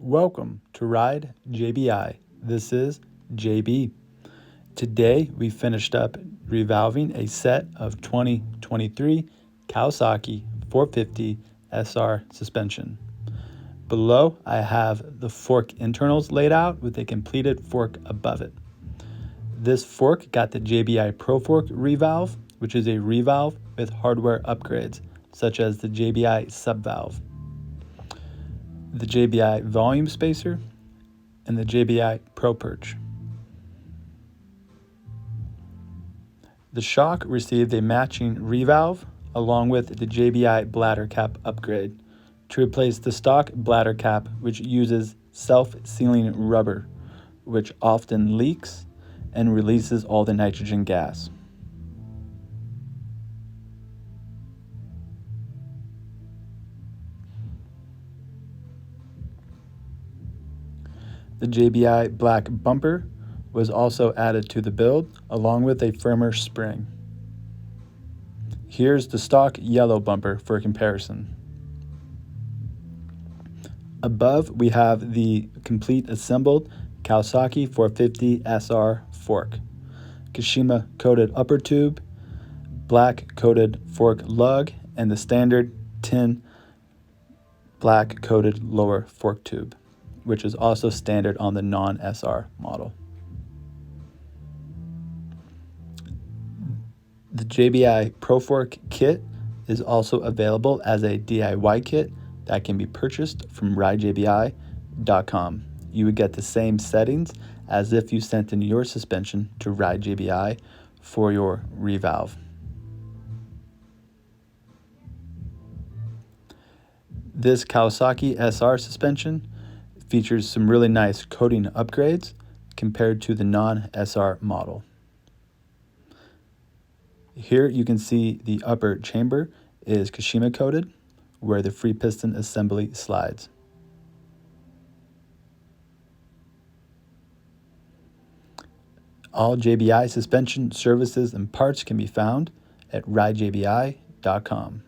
Welcome to Ride JBI. This is JB. Today we finished up revalving a set of 2023 Kawasaki 450 SR suspension. Below I have the fork internals laid out with a completed fork above it. This fork got the JBI Pro Fork revalve, which is a revalve with hardware upgrades such as the JBI subvalve, the JBI volume spacer, and the JBI Pro Perch. The shock received a matching revalve along with the JBI bladder cap upgrade to replace the stock bladder cap, which uses self-sealing rubber, which often leaks and releases all the nitrogen gas. The JBI black bumper was also added to the build, along with a firmer spring. Here's the stock yellow bumper for comparison. Above, we have the complete assembled Kawasaki 450 SR fork, Kashima coated upper tube, black coated fork lug, and the standard tin black coated lower fork tube, which is also standard on the non-SR model. The JBI Pro Fork kit is also available as a DIY kit that can be purchased from ridejbi.com. You would get the same settings as if you sent in your suspension to Ride JBI for your revalve. This Kawasaki SR suspension features some really nice coating upgrades compared to the non-SR model. Here you can see the upper chamber is Kashima coated, where the free piston assembly slides. All JBI suspension services and parts can be found at ridejbi.com.